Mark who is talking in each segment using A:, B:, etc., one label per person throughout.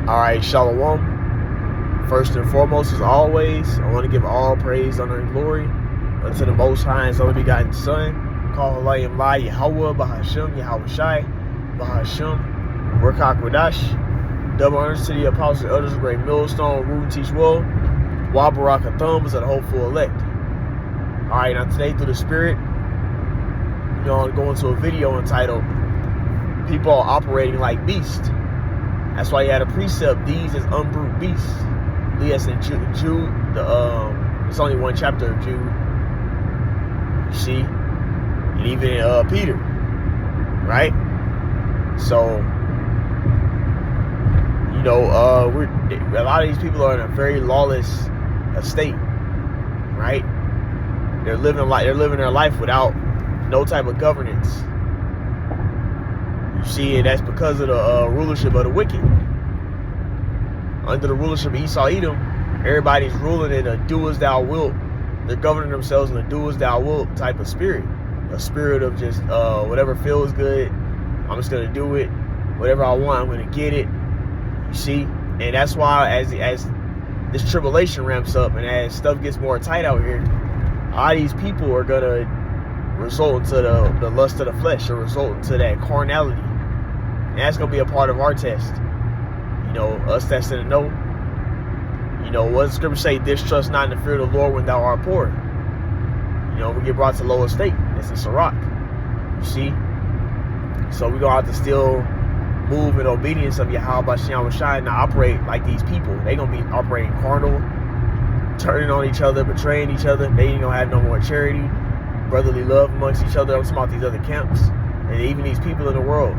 A: Alright, Shalom. First and foremost, as always, I want to give all praise, honor, and glory unto the Most High, His only begotten Son. Call Halayim La Yahweh, Bahashem, Yahweh Shai, Bahashem, Workak Radash. Double honors to the apostles and elders of Great Millstone, root and teach well. Wa Baraka Thumbs of the hopeful elect. Alright, now today through the Spirit, I'm going to a video entitled People Are Operating Like Beasts. That's why he had a precept, these as unbrute beasts. Yes, in Jude, it's only one chapter of Jude. You see? And even in Peter. Right? So, a lot of these people are in a very lawless state. Right? They're living their life without no type of governance. You see, and that's because of the rulership of the wicked. Under the rulership of Esau Edom, everybody's ruling in a do as thou wilt. They're governing themselves in a do as thou wilt type of spirit. A spirit of just whatever feels good, I'm just going to do it. Whatever I want, I'm going to get it. You see? And that's why as this tribulation ramps up and as stuff gets more tight out here, all these people are going to result into the lust of the flesh, or result into that carnality. And that's going to be a part of our test. Us that's in the know. What does the scripture say? Distrust not in the fear of the Lord when thou art poor. We get brought to lower state. It's a Sirach. You see? So we're going to have to still move in obedience of Yahweh Shem Shai and not operate like these people. They're going to be operating carnal, turning on each other, betraying each other. They ain't going to have no more charity, brotherly love amongst each other. I'm talking about these other camps. And even these people in the world.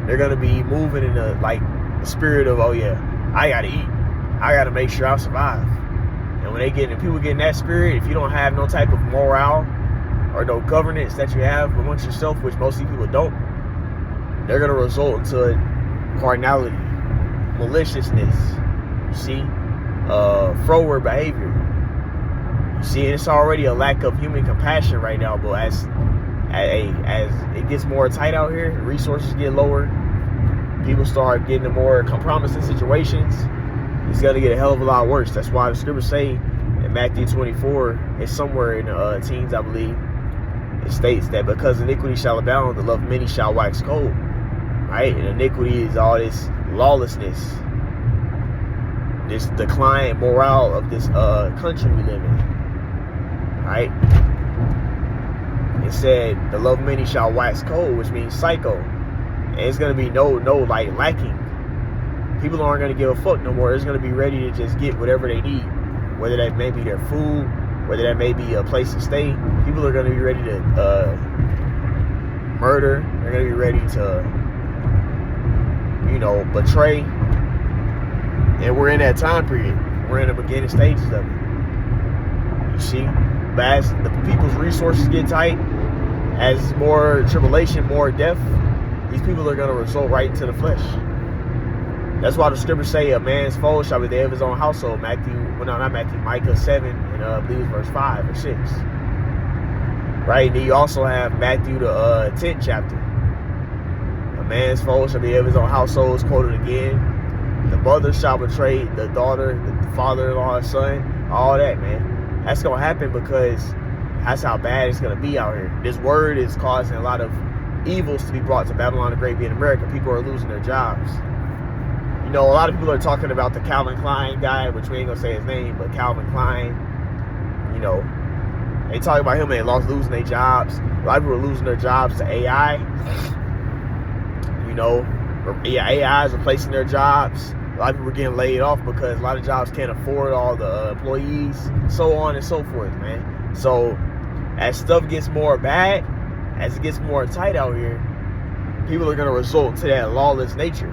A: They're going to be moving in the spirit of, oh yeah, I got to eat. I got to make sure I survive. And when people get in that spirit, if you don't have no type of morale or no governance that you have amongst yourself, which most of these people don't, they're going to result into carnality, maliciousness, you see, froward behavior. You see, and it's already a lack of human compassion right now, but as it gets more tight out here, resources get lower, people start getting in more promising situations, it's going to get a hell of a lot worse. That's why the scriptures say in Matthew 24, it's somewhere in the teens, I believe, it states that because iniquity shall abound, the love of many shall wax cold. Right? And iniquity is all this lawlessness, this decline morale of this country we live in. Right? It said the love of many shall wax cold, which means psycho. And it's gonna be no lacking. People aren't gonna give a fuck no more. They're gonna be ready to just get whatever they need, whether that may be their food, whether that may be a place to stay. People are gonna be ready to murder. They're gonna be ready to, betray. And we're in that time period. We're in the beginning stages of it. You see, but as the people's resources get tight, as more tribulation, more death, these people are going to result right into the flesh. That's why the scriptures say a man's foe shall be the head of his own household. Micah 7, and I believe it's verse 5 or 6. Right? And then you also have Matthew, the 10th chapter. A man's foe shall be the head of his own household, is quoted again. The mother shall betray the daughter, the father-in-law, the son, all that, man. That's going to happen because that's how bad it's going to be out here. This word is causing a lot of evils to be brought to Babylon the Great, being America. People are losing their jobs. A lot of people are talking about the Calvin Klein guy, which we ain't gonna say his name, but Calvin Klein, they talk about him and they losing their jobs. A lot of people are losing their jobs to AI. AI is replacing their jobs. A lot of people are getting laid off because a lot of jobs can't afford all the employees, so on and so forth, man. So as stuff gets more bad, as it gets more tight out here, people are going to result to that lawless nature.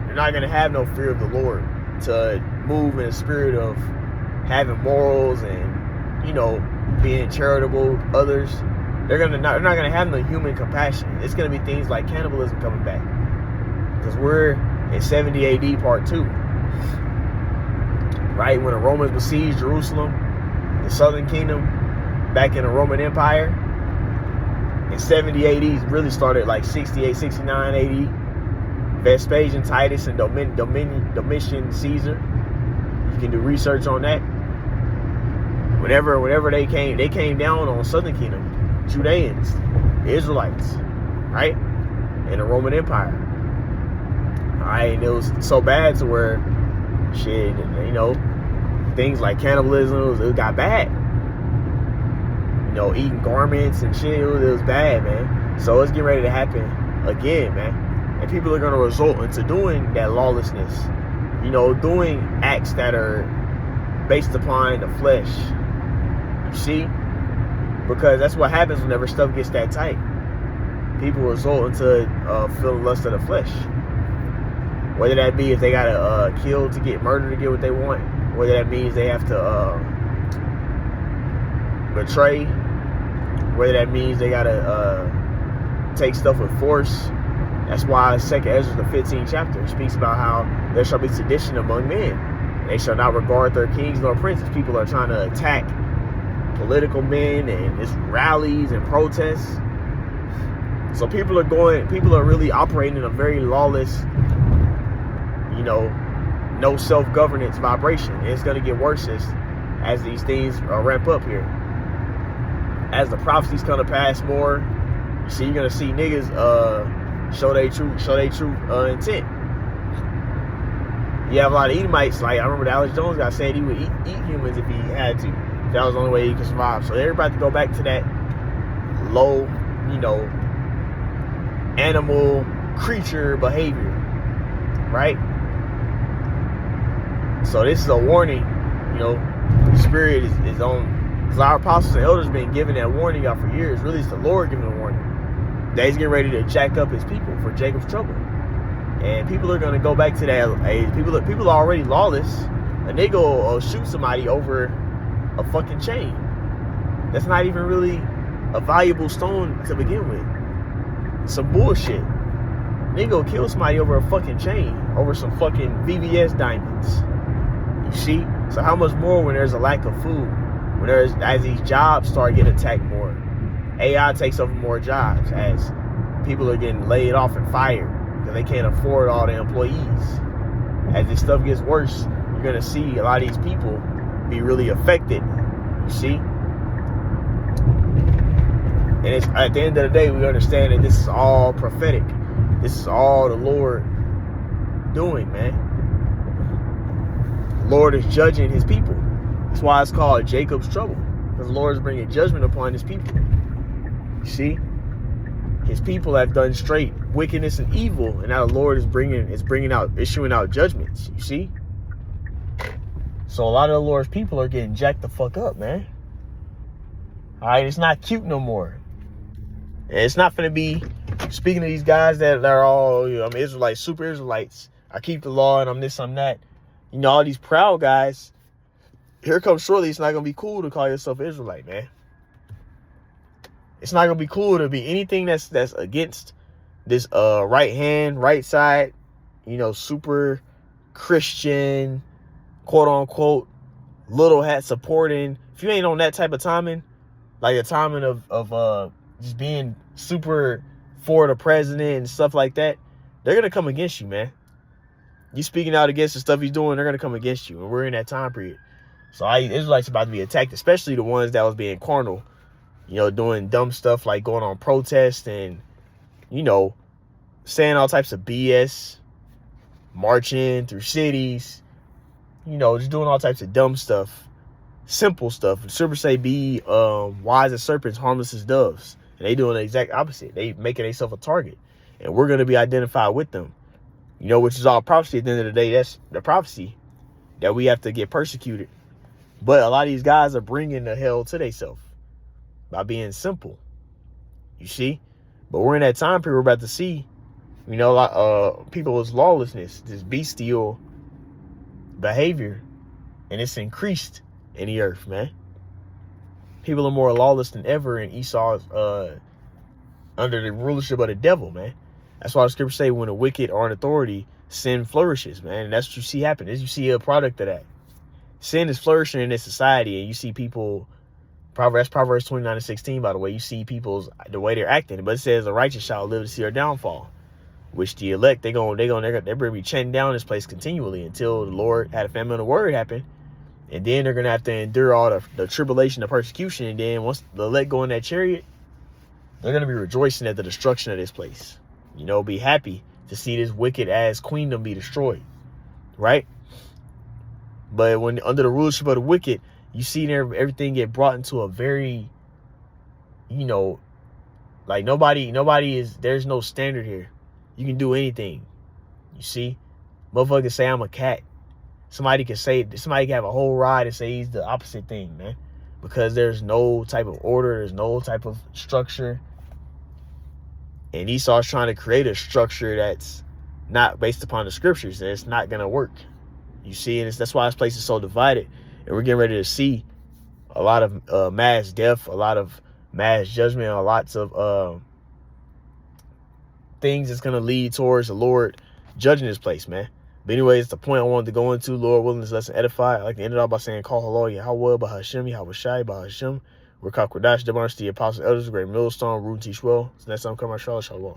A: They're not going to have no fear of the Lord to move in a spirit of having morals and, being charitable to others. They're not going to have no human compassion. It's going to be things like cannibalism coming back. Because we're in 70 AD part 2. Right? When the Romans besieged Jerusalem, the southern kingdom, back in the Roman Empire. In 70 AD really started like 68, 69 AD. Vespasian, Titus, and Domitian Caesar. You can do research on that. Whenever they came down on Southern Kingdom, Judeans, Israelites, right? In the Roman Empire. Alright, and it was so bad to where shit, you know, things like cannibalism, it got bad. You know, eating garments and shit, it was bad, man. So it's getting ready to happen again, man. And people are going to result into doing that lawlessness. You know, doing acts that are based upon the flesh. You see? Because that's what happens whenever stuff gets that tight. People result into feeling lust of the flesh. Whether that be if they got to kill to get murdered to get what they want. Whether that means they have to betray. Whether that means they got to take stuff with force. That's why 2nd Ezra, the 15th chapter, speaks about how there shall be sedition among men. They shall not regard their kings nor princes. People are trying to attack political men, and it's rallies and protests. So people are really operating in a very lawless, you know, no self-governance vibration. And it's going to get worse as these things ramp up here. As the prophecies come to pass more, you see, you're going to see niggas show their true intent. You have a lot of Edomites, like I remember that Alex Jones guy said he would eat humans if he had to. That was the only way he could survive. So everybody to go back to that low, you know, animal creature behavior, right? So this is a warning, you know, Spirit is on, because our apostles and elders been giving that warning out for years. Really, it's the Lord giving the warning that he's getting ready to jack up his people for Jacob's trouble. And people are going to go back to that. People are already lawless, and they go shoot somebody over a fucking chain. That's not even really a valuable stone to begin with. Some bullshit. They go kill somebody over a fucking chain, over some fucking VVS diamonds. You see? So how much more when there's a lack of food? When as these jobs start getting attacked more, AI takes over more jobs as people are getting laid off and fired because they can't afford all the employees. As this stuff gets worse, you're gonna see a lot of these people be really affected. You see? And it's at the end of the day, we understand that this is all prophetic. This is all the Lord doing, man. The Lord is judging his people. That's why it's called Jacob's trouble, because the Lord is bringing judgment upon his people. You see, his people have done straight wickedness and evil, and now the Lord is issuing out judgments. You see, so a lot of the Lord's people are getting jacked the fuck up, man. All right, it's not cute no more. And it's not gonna be, speaking of these guys that are all, you know, I'm Israelites, super Israelites. I keep the law and I'm this, I'm that. You know, all these proud guys. Here comes shortly, it's not going to be cool to call yourself Israelite, man. It's not going to be cool to be anything that's against this right hand, right side, you know, super Christian, quote unquote, little hat supporting. If you ain't on that type of timing, like a timing of just being super for the president and stuff like that, they're going to come against you, man. You speaking out against the stuff he's doing, they're going to come against you. And we're in that time period. So Israelites about to be attacked, especially the ones that was being carnal, you know, doing dumb stuff like going on protests and, you know, saying all types of BS, marching through cities, you know, just doing all types of dumb stuff, simple stuff. Scripture say be wise as serpents, harmless as doves. And they doing the exact opposite. They making themselves a target. And we're going to be identified with them, you know, which is all prophecy. At the end of the day, that's the prophecy that we have to get persecuted. But a lot of these guys are bringing the hell to themselves by being simple. You see? But we're in that time period we're about to see, you know, people with lawlessness, this bestial behavior, and it's increased in the earth, man. People are more lawless than ever, and Esau's under the rulership of the devil, man. That's why the scriptures say when the wicked are in authority, sin flourishes, man. And that's what you see happen. You see a product of that. Sin is flourishing in this society, and you see people, Proverbs 29:16, by the way, you see people's, the way they're acting. But it says the righteous shall live to see their downfall. which the elect, they're going to be chanting down this place continually until the Lord had a famine of the word happen. And then they're going to have to endure all the tribulation, the persecution. And then once the elect go in that chariot, they're going to be rejoicing at the destruction of this place. You know, be happy to see this wicked ass queendom be destroyed. Right? But when under the rulership of the wicked, you see everything get brought into a very, you know, like there's no standard here. You can do anything. You see? Motherfucker can say I'm a cat. Somebody can have a whole ride and say he's the opposite thing, man. Because there's no type of order, there's no type of structure. And Esau's trying to create a structure that's not based upon the scriptures, and it's not gonna work. You see, and that's why this place is so divided. And we're getting ready to see a lot of mass death, a lot of mass judgment, a lots of things that's going to lead towards the Lord judging this place, man. But anyways, the point I wanted to go into, Lord willing, this lesson edify. I like to end it off by saying, call hello, Yahweh, Bahashim, Yahweh Shai, Bahashim. We're Kakwadash, the Barnes, the Apostles, Elders, Great Millstone, Root, Teach Well. So next time, come on, Shalom.